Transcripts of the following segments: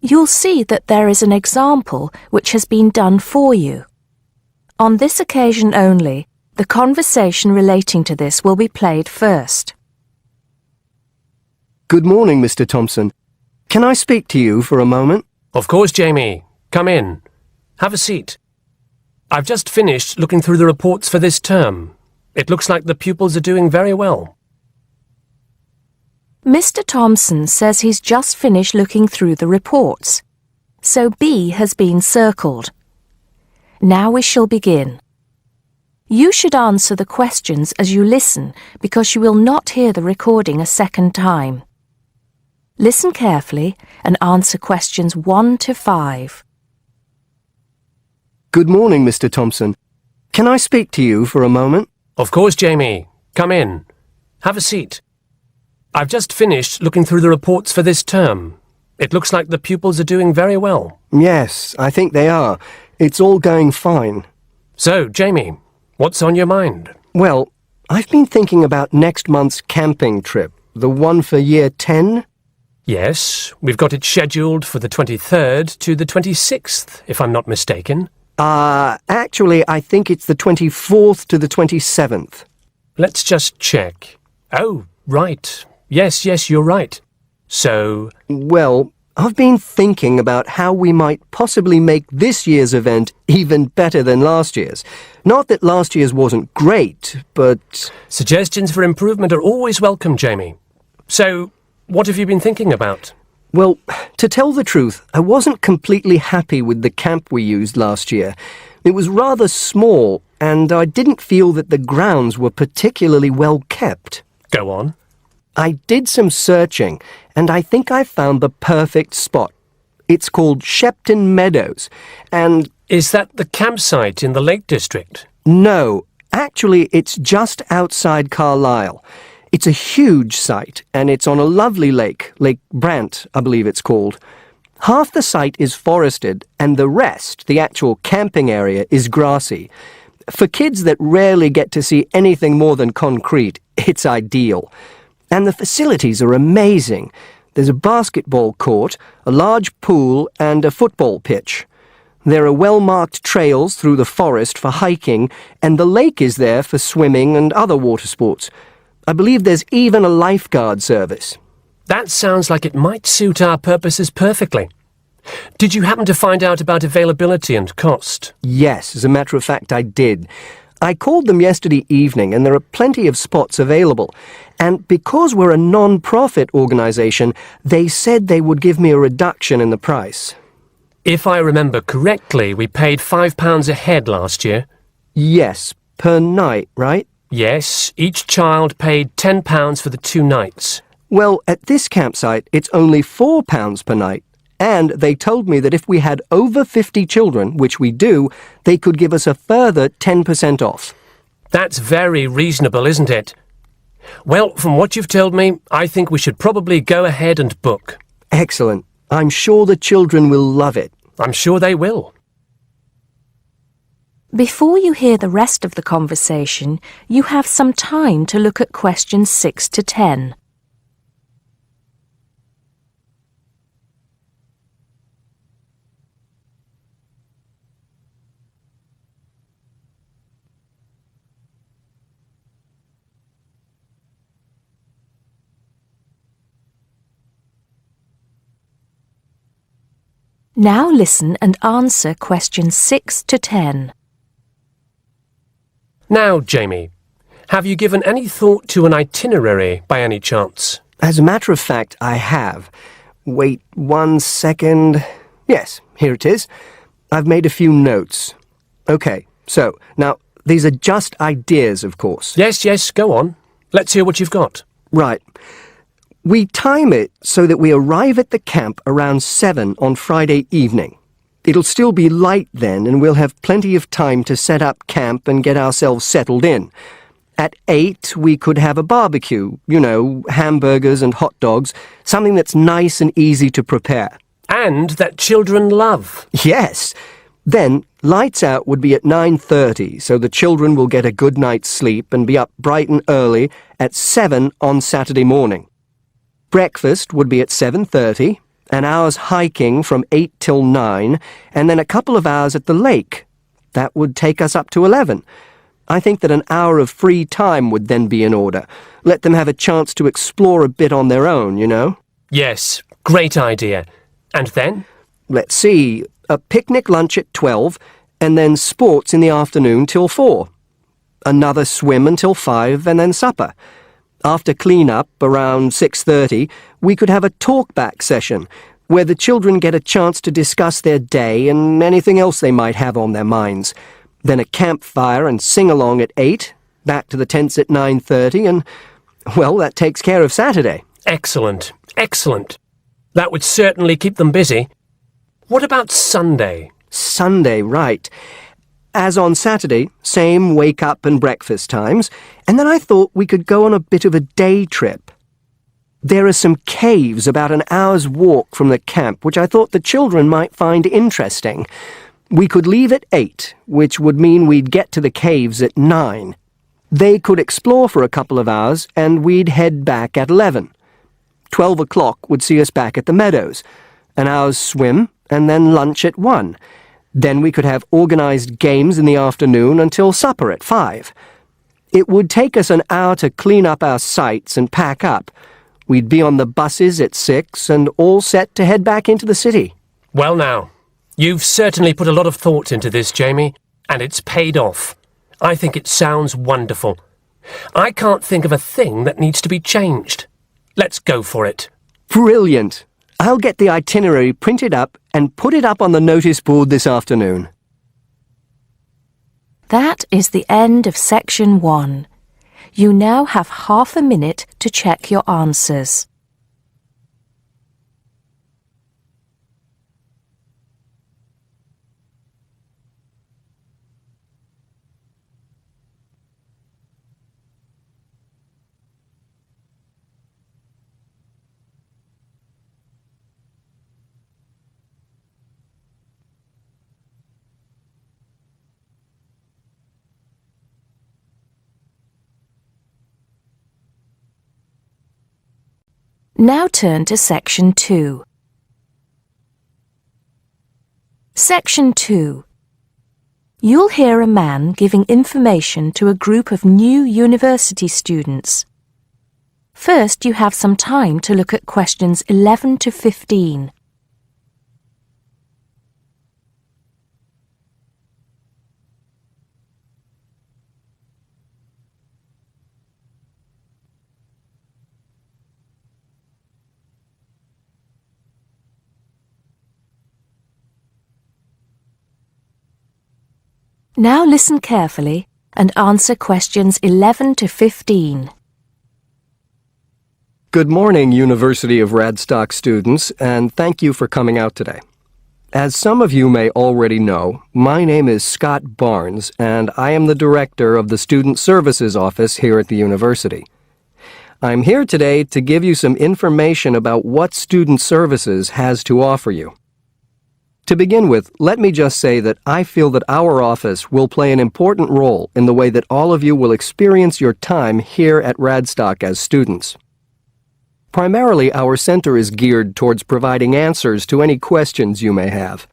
You'll see that there is an example which has been done for you. On this occasion only, the conversation relating to this will be played first. Good morning, Mr. Thompson. Can I speak to you for a moment? Of course, Jamie. Come in. Have a seat. I've just finished looking through the reports for this term. It looks like the pupils are doing very well. Mr. Thompson says he's just finished looking through the reports, so B has been circled. Now we shall begin. You should answer the questions as you listen because you will not hear the recording a second time. Listen carefully and answer questions 1 to 5. Good morning, Mr. Thompson. Can I speak to you for a moment? Of course, Jamie. Come in. Have a seat. I've just finished looking through the reports for this term. It looks like the pupils are doing very well. Yes, I think they are. It's all going fine. So, Jamie, what's on your mind? Well, I've been thinking about next month's camping trip, the one for year 10. Yes, we've got it scheduled for the 23rd to the 26th, if I'm not mistaken. Actually, I think it's the 24th to the 27th. Let's just check. Oh, right. Yes, you're right. So... Well, I've been thinking about how we might possibly make this year's event even better than last year's. Not that last year's wasn't great, but... Suggestions for improvement are always welcome, Jamie. So, what have you been thinking about? Well, to tell the truth, I wasn't completely happy with the camp we used last year. It was rather small, and I didn't feel that the grounds were particularly well kept. Go on. I did some searching, and I think I found the perfect spot. It's called Shepton Meadows, and... Is that the campsite in the Lake District? No, actually it's just outside Carlisle. It's a huge site, and it's on a lovely lake, Lake Brant, I believe it's called. Half the site is forested, and the rest, the actual camping area, is grassy. For kids that rarely get to see anything more than concrete, it's ideal. And the facilities are amazing. There's a basketball court, a large pool, and a football pitch. There are well-marked trails through the forest for hiking, and the lake is there for swimming and other water sports. I believe there's even a lifeguard service. That sounds like it might suit our purposes perfectly. Did you happen to find out about availability and cost? Yes, as a matter of fact, I did. I called them yesterday evening, and there are plenty of spots available. And because we're a non-profit organisation, they said they would give me a reduction in the price. If I remember correctly, we paid £5 a head last year. Yes, per night, right? Yes, each child paid £10 for the 2 nights. Well, at this campsite, it's only £4 per night. And they told me that if we had over 50 children, which we do, they could give us a further 10% off. That's very reasonable, isn't it? Well, from what you've told me, I think we should probably go ahead and book. Excellent. I'm sure the children will love it. I'm sure they will. Before you hear the rest of the conversation, you have some time to look at questions 6 to 10. Now listen and answer questions 6 to 10. Now, Jamie, have you given any thought to an itinerary by any chance? As a matter of fact, I have. Wait 1 second. Yes, here it is. I've made a few notes. Okay, so, now, these are just ideas, of course. Yes, go on. Let's hear what you've got. Right. We time it so that we arrive at the camp around 7 on Friday evening. It'll still be light then, and we'll have plenty of time to set up camp and get ourselves settled in. At 8, we could have a barbecue, hamburgers and hot dogs, something that's nice and easy to prepare. And that children love. Yes. Then, lights out would be at 9:30, so the children will get a good night's sleep and be up bright and early at 7 on Saturday morning. Breakfast would be at 7:30, an hour's hiking from 8 till 9, and then a couple of hours at the lake. That would take us up to 11. I think that an hour of free time would then be in order. Let them have a chance to explore a bit on their own, you know? Yes, great idea. And then? Let's see, a picnic lunch at 12, and then sports in the afternoon till 4. Another swim until 5, and then supper. After clean-up, around 6:30, we could have a talk-back session, where the children get a chance to discuss their day and anything else they might have on their minds. Then a campfire and sing-along at 8, back to the tents at 9:30, and, well, that takes care of Saturday. Excellent, excellent. That would certainly keep them busy. What about Sunday? Sunday, right. As on Saturday, same wake-up and breakfast times, and then I thought we could go on a bit of a day trip. There are some caves about an hour's walk from the camp, which I thought the children might find interesting. We could leave at 8, which would mean we'd get to the caves at 9. They could explore for a couple of hours, and we'd head back at 11. 12 o'clock would see us back at the meadows. An hour's swim, and then lunch at 1. Then we could have organized games in the afternoon until supper at 5. It would take us an hour to clean up our sites and pack up. We'd be on the buses at 6 and all set to head back into the city. Well now, you've certainly put a lot of thought into this, Jamie, and it's paid off. I think it sounds wonderful. I can't think of a thing that needs to be changed. Let's go for it. Brilliant! I'll get the itinerary printed up and put it up on the notice board this afternoon. That is the end of section 1. You now have half a minute to check your answers. Now turn to Section 2. Section 2. You'll hear a man giving information to a group of new university students. First, you have some time to look at questions 11 to 15. Now listen carefully and answer questions 11 to 15. Good morning, University of Radstock students, and thank you for coming out today. As some of you may already know, my name is Scott Barnes, and I am the director of the Student Services Office here at the university. I'm here today to give you some information about what Student Services has to offer you. To begin with, let me just say that I feel that our office will play an important role in the way that all of you will experience your time here at Radstock as students. Primarily, our center is geared towards providing answers to any questions you may have.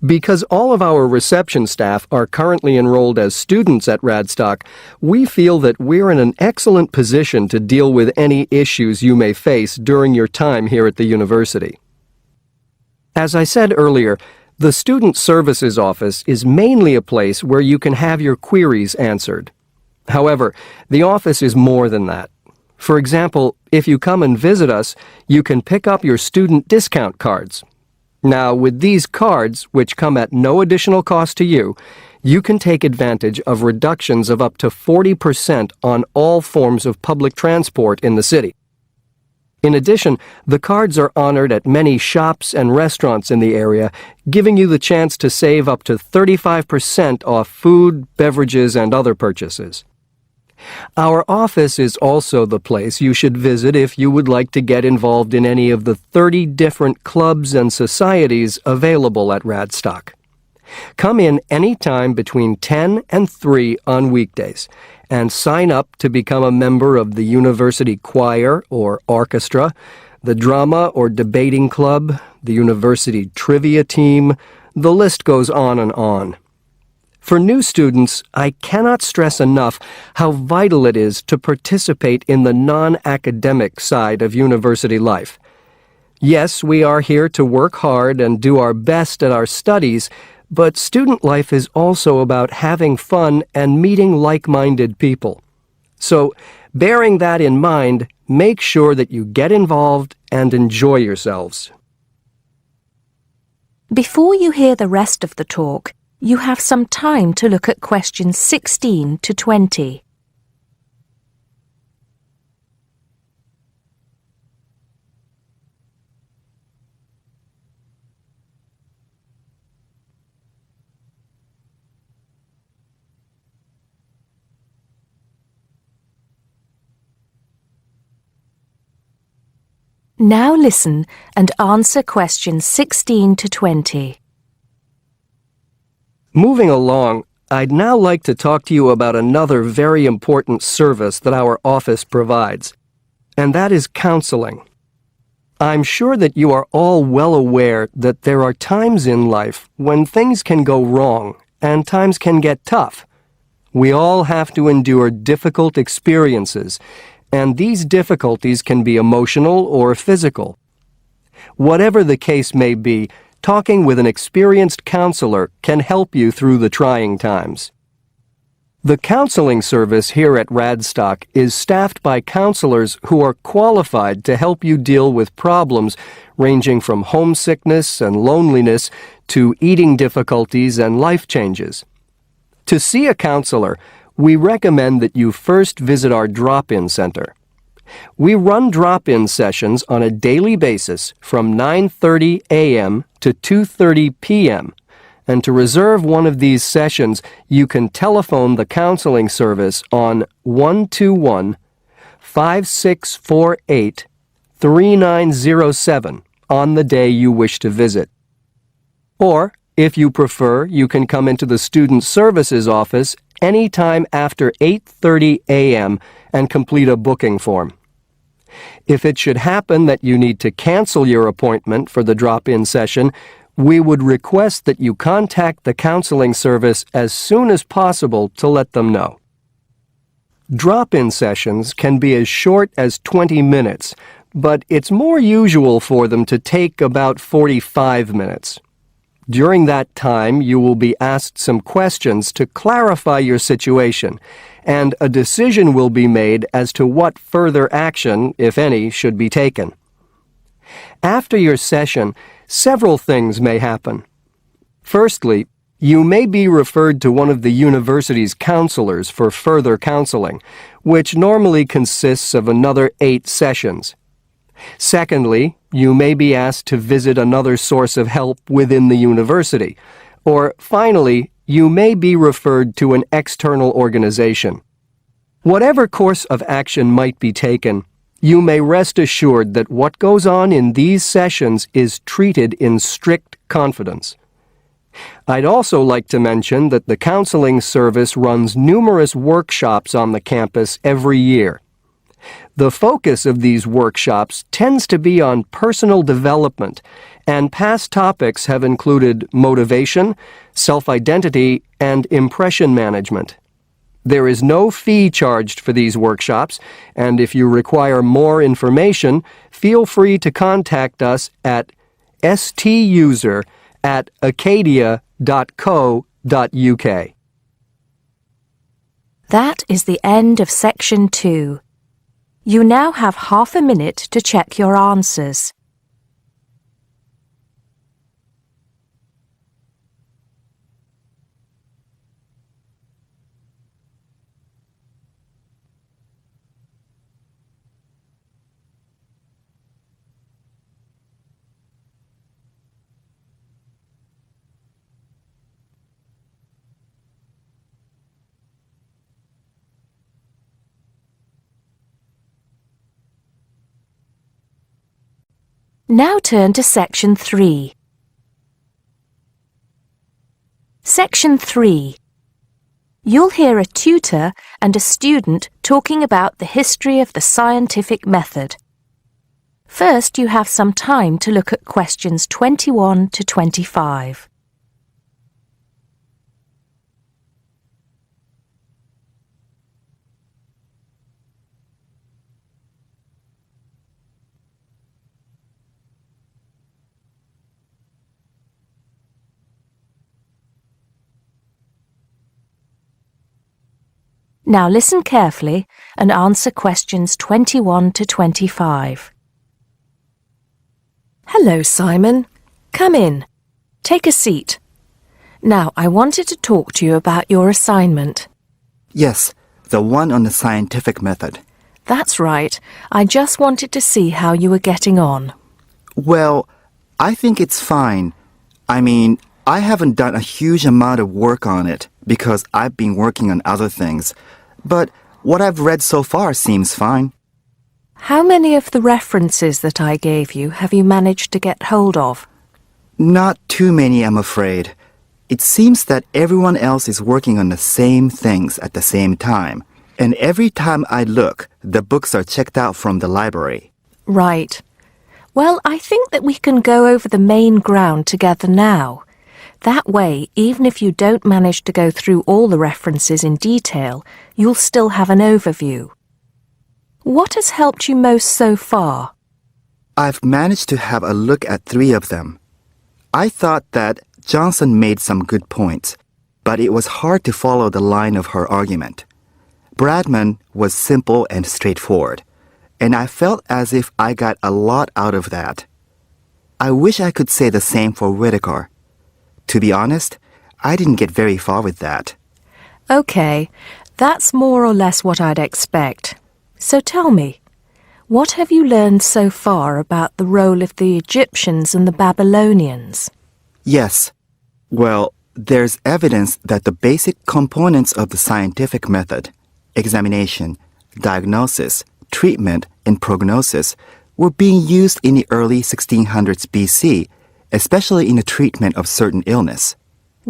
Because all of our reception staff are currently enrolled as students at Radstock, we feel that we're in an excellent position to deal with any issues you may face during your time here at the university. As I said earlier, the Student Services Office is mainly a place where you can have your queries answered. However, the office is more than that. For example, if you come and visit us, you can pick up your student discount cards. Now, with these cards, which come at no additional cost to you, you can take advantage of reductions of up to 40% on all forms of public transport in the city. In addition, the cards are honored at many shops and restaurants in the area, giving you the chance to save up to 35% off food, beverages, and other purchases. Our office is also the place you should visit if you would like to get involved in any of the 30 different clubs and societies available at Radstock. Come in any time between 10 and 3 on weekdays and sign up to become a member of the university choir or orchestra, the drama or debating club, the university trivia team, the list goes on and on. For new students, I cannot stress enough how vital it is to participate in the non-academic side of university life. Yes, we are here to work hard and do our best at our studies, but student life is also about having fun and meeting like-minded people. So, bearing that in mind, make sure that you get involved and enjoy yourselves. Before you hear the rest of the talk, you have some time to look at questions 16 to 20. Now listen and answer questions 16 to 20. Moving along, I'd now like to talk to you about another very important service that our office provides, and that is counseling. I'm sure that you are all well aware that there are times in life when things can go wrong and times can get tough. We all have to endure difficult experiences, and these difficulties can be emotional or physical. Whatever the case may be, talking with an experienced counselor can help you through the trying times. The counseling service here at Radstock is staffed by counselors who are qualified to help you deal with problems ranging from homesickness and loneliness to eating difficulties and life changes. To see a counselor, we recommend that you first visit our drop-in center. We run drop-in sessions on a daily basis from 9:30 a.m. to 2:30 p.m. And to reserve one of these sessions, you can telephone the counseling service on 121-5648-3907 on the day you wish to visit. Or, if you prefer, you can come into the Student Services office anytime after 8:30 a.m. and complete a booking form. If it should happen that you need to cancel your appointment for the drop-in session, we would request that you contact the counseling service as soon as possible to let them know. Drop-in sessions can be as short as 20 minutes, but it's more usual for them to take about 45 minutes. During that time, you will be asked some questions to clarify your situation, and a decision will be made as to what further action, if any, should be taken. After your session, several things may happen. Firstly, you may be referred to one of the university's counselors for further counseling, which normally consists of another 8 sessions. Secondly, you may be asked to visit another source of help within the university. Or finally, you may be referred to an external organization. Whatever course of action might be taken, you may rest assured that what goes on in these sessions is treated in strict confidence. I'd also like to mention that the counseling service runs numerous workshops on the campus every year. The focus of these workshops tends to be on personal development, and past topics have included motivation, self-identity, and impression management. There is no fee charged for these workshops, and if you require more information, feel free to contact us at stuser@acadia.co.uk. That is the end of section 2. You now have half a minute to check your answers. Now turn to Section 3. Section 3. You'll hear a tutor and a student talking about the history of the scientific method. First, you have some time to look at questions 21 to 25. Now listen carefully and answer questions 21 to 25. Hello, Simon. Come in. Take a seat. Now, I wanted to talk to you about your assignment. Yes, the one on the scientific method. That's right. I just wanted to see how you were getting on. Well, I think it's fine. I mean, I haven't done a huge amount of work on it because I've been working on other things. But what I've read so far seems fine. How many of the references that I gave you have you managed to get hold of? Not too many, I'm afraid. It seems that everyone else is working on the same things at the same time. And every time I look, the books are checked out from the library. Right. Well, I think that we can go over the main ground together now. That way, even if you don't manage to go through all the references in detail, you'll still have an overview. What has helped you most so far? I've managed to have a look at 3 of them. I thought that Johnson made some good points, but it was hard to follow the line of her argument. Bradman was simple and straightforward, and I felt as if I got a lot out of that. I wish I could say the same for Whittaker. To be honest, I didn't get very far with that. Okay, that's more or less what I'd expect. So tell me, what have you learned so far about the role of the Egyptians and the Babylonians? Yes. Well, there's evidence that the basic components of the scientific method, examination, diagnosis, treatment, and prognosis, were being used in the early 1600s BC, especially in the treatment of certain illness.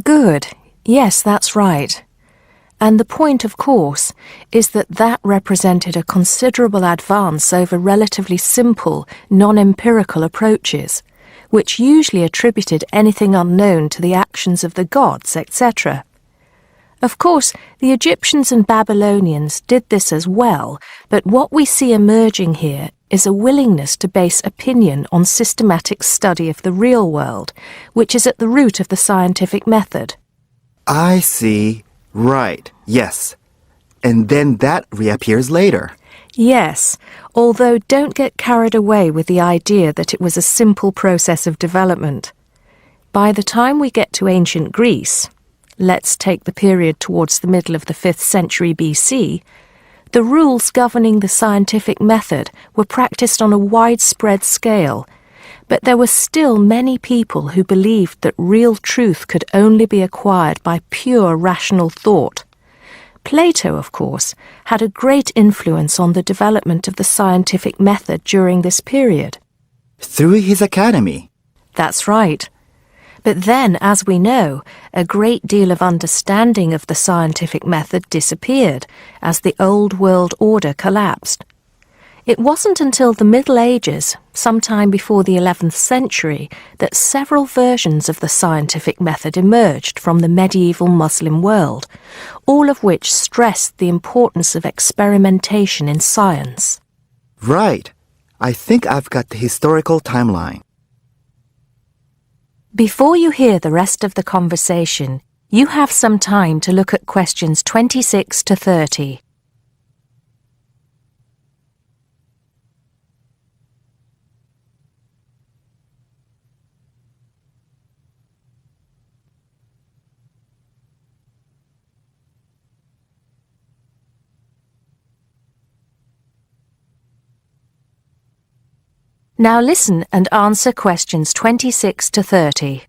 Good. Yes, that's right. And the point, of course, is that that represented a considerable advance over relatively simple, non-empirical approaches, which usually attributed anything unknown to the actions of the gods, etc. Of course, the Egyptians and Babylonians did this as well, but what we see emerging here is a willingness to base opinion on systematic study of the real world, which is at the root of the scientific method. I see. Right, yes. And then that reappears later. Yes, although don't get carried away with the idea that it was a simple process of development. By the time we get to ancient Greece, let's take the period towards the middle of the 5th century BC, the rules governing the scientific method were practiced on a widespread scale, but there were still many people who believed that real truth could only be acquired by pure rational thought. Plato, of course, had a great influence on the development of the scientific method during this period. Through his academy. That's right. But then, as we know, a great deal of understanding of the scientific method disappeared as the old world order collapsed. It wasn't until the Middle Ages, sometime before the 11th century, that several versions of the scientific method emerged from the medieval Muslim world, all of which stressed the importance of experimentation in science. Right. I think I've got the historical timeline. Before you hear the rest of the conversation, you have some time to look at questions 26 to 30. Now listen and answer questions 26 to 30.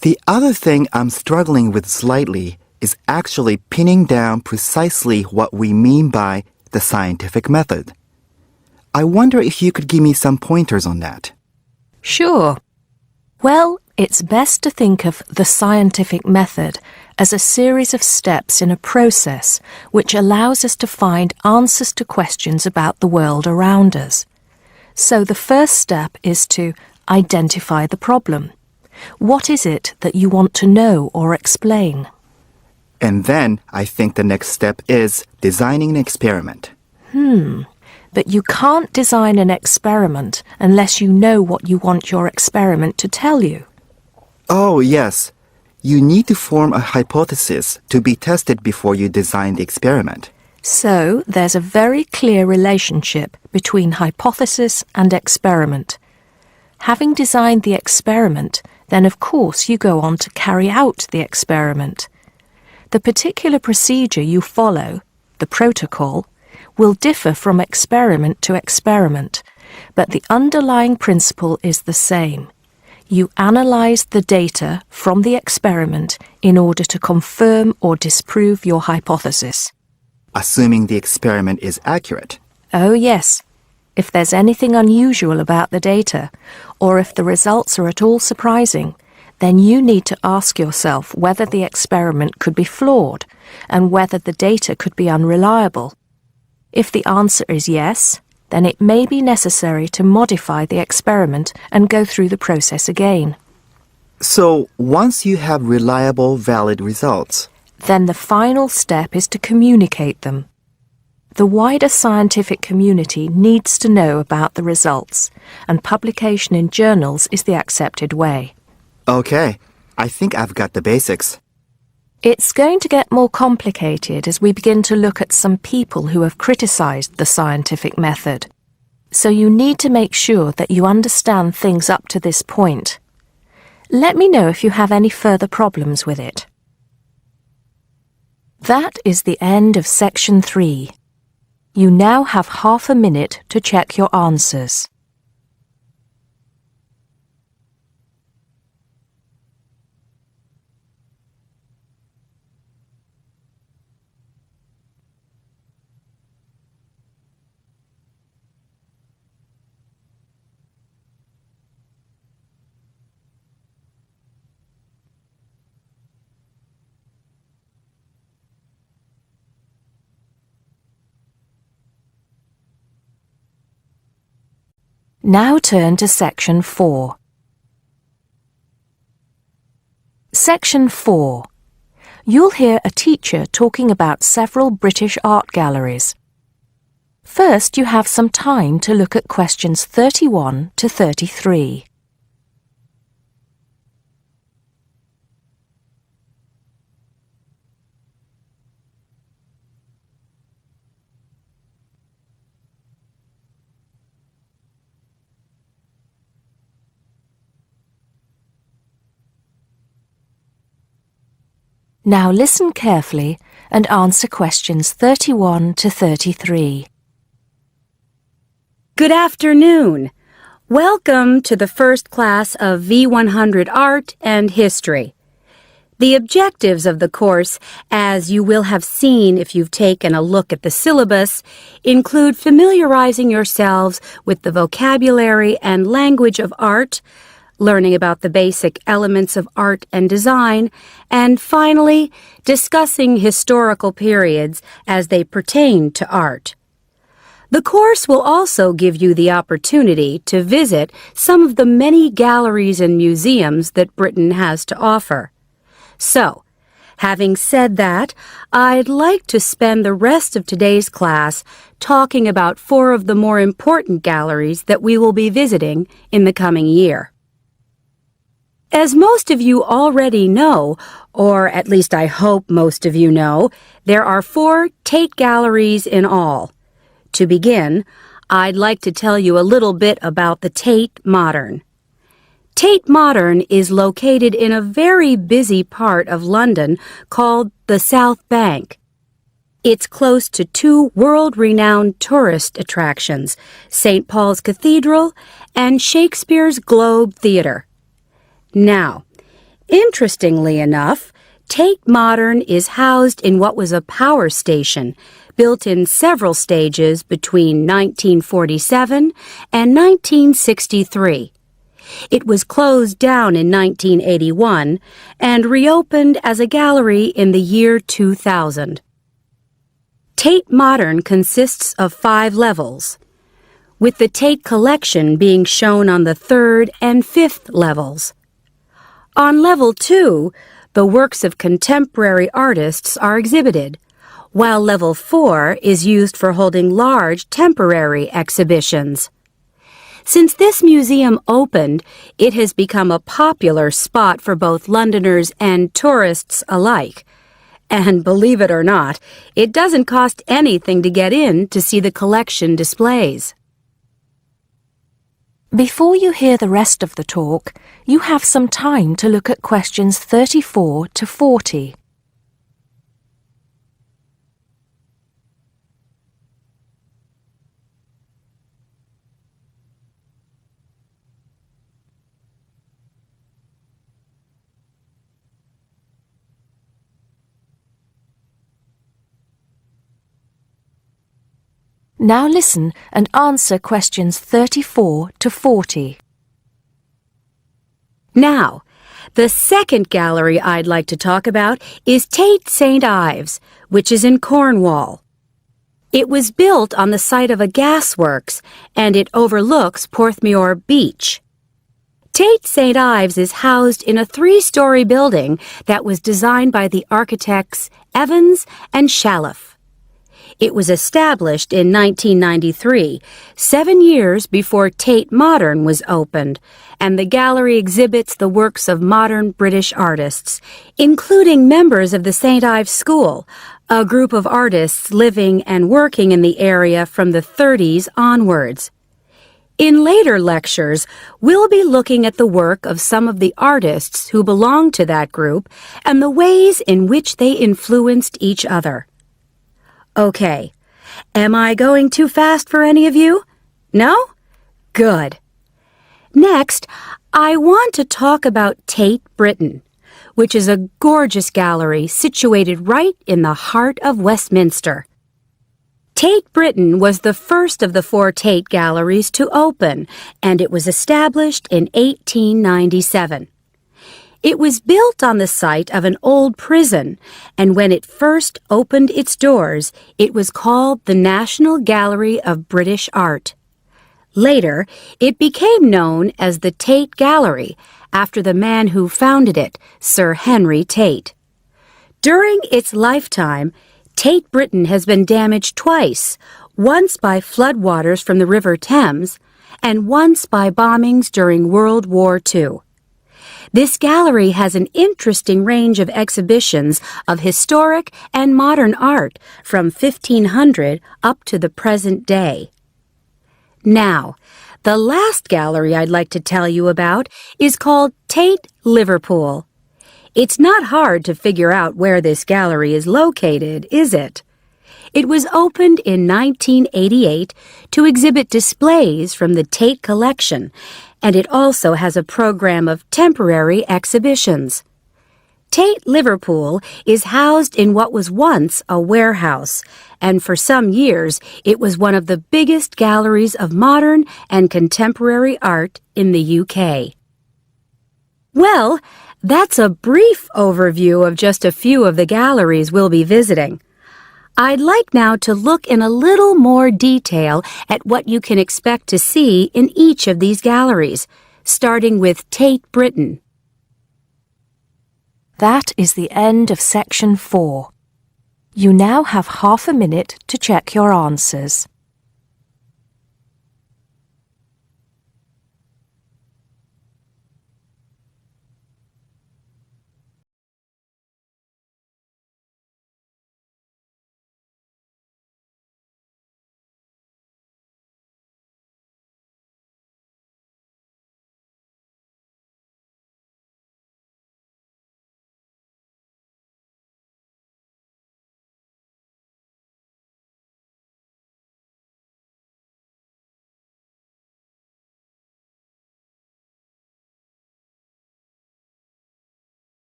The other thing I'm struggling with slightly is actually pinning down precisely what we mean by the scientific method. I wonder if you could give me some pointers on that. Sure. Well, it's best to think of the scientific method as a series of steps in a process which allows us to find answers to questions about the world around us. So the first step is to identify the problem. What is it that you want to know or explain? And then I think the next step is designing an experiment. But you can't design an experiment unless you know what you want your experiment to tell you. Oh, yes. You need to form a hypothesis to be tested before you design the experiment. So there's a very clear relationship between hypothesis and experiment. Having designed the experiment, then of course you go on to carry out the experiment. The particular procedure you follow, the protocol, will differ from experiment to experiment, but the underlying principle is the same. You analyze the data from the experiment in order to confirm or disprove your hypothesis. Assuming the experiment is accurate. Oh yes, if there's anything unusual about the data, or if the results are at all surprising, then you need to ask yourself whether the experiment could be flawed and whether the data could be unreliable. If the answer is yes, then it may be necessary to modify the experiment and go through the process again. So, once you have reliable, valid results, Then the final step is to communicate them. The wider scientific community needs to know about the results, and publication in journals is the accepted way. okay, I think I've got the basics. It's going to get more complicated as we begin to look at some people who have criticized the scientific method. So you need to make sure that you understand things up to this point. Let me know if you have any further problems with it. That is the end of section 3. You now have half a minute to check your answers. Now turn to section 4. Section 4. You'll hear a teacher talking about several British art galleries. First, you have some time to look at questions 31 to 33. Now listen carefully and answer questions 31 to 33. Good afternoon. Welcome to the first class of V100 Art and History. The objectives of the course, as you will have seen if you've taken a look at the syllabus, include familiarizing yourselves with the vocabulary and language of art, learning about the basic elements of art and design, and finally, discussing historical periods as they pertain to art. The course will also give you the opportunity to visit some of the many galleries and museums that Britain has to offer. So, having said that, I'd like to spend the rest of today's class talking about 4 of the more important galleries that we will be visiting in the coming year. As most of you already know, or at least I hope most of you know, there are 4 Tate galleries in all. To begin, I'd like to tell you a little bit about the Tate Modern. Tate Modern is located in a very busy part of London called the South Bank. It's close to 2 world-renowned tourist attractions, St. Paul's Cathedral and Shakespeare's Globe Theatre. Now, interestingly enough, Tate Modern is housed in what was a power station built in several stages between 1947 and 1963. It was closed down in 1981 and reopened as a gallery in the year 2000. Tate Modern consists of 5 levels. with the Tate collection being shown on the 3rd and 5th levels. On level 2, the works of contemporary artists are exhibited, while level 4 is used for holding large temporary exhibitions. Since this museum opened, it has become a popular spot for both Londoners and tourists alike. And believe it or not, it doesn't cost anything to get in to see the collection displays. Before you hear the rest of the talk, you have some time to look at questions 34 to 40. Now listen and answer questions 34 to 40. Now, the second gallery I'd like to talk about is Tate St. Ives, which is in Cornwall. It was built on the site of a gasworks, and it overlooks Porthmeor Beach. Tate St. Ives is housed in a 3-story building that was designed by the architects Evans and Shalliff. It was established in 1993, 7 years before Tate Modern was opened, and the gallery exhibits the works of modern British artists, including members of the St. Ives School, a group of artists living and working in the area from the 30s onwards. In later lectures, we'll be looking at the work of some of the artists who belong to that group and the ways in which they influenced each other. Okay, am I going too fast for any of you? No? Good. Next, I want to talk about Tate Britain, which is a gorgeous gallery situated right in the heart of Westminster. Tate Britain was the first of the 4 Tate galleries to open, and it was established in 1897. It was built on the site of an old prison, and when it first opened its doors, it was called the National Gallery of British Art. Later, it became known as the Tate Gallery, after the man who founded it, Sir Henry Tate. During its lifetime, Tate Britain has been damaged twice, once by floodwaters from the River Thames, and once by bombings during World War II. This gallery has an interesting range of exhibitions of historic and modern art from 1500 up to the present day. Now, the last gallery I'd like to tell you about is called Tate Liverpool. It's not hard to figure out where this gallery is located, is it? It was opened in 1988 to exhibit displays from the Tate collection, and it also has a program of temporary exhibitions. Tate Liverpool is housed in what was once a warehouse, and for some years it was one of the biggest galleries of modern and contemporary art in the UK. Well, that's a brief overview of just a few of the galleries we'll be visiting. I'd like now to look in a little more detail at what you can expect to see in each of these galleries, starting with Tate Britain. That is the end of section 4. You now have half a minute to check your answers.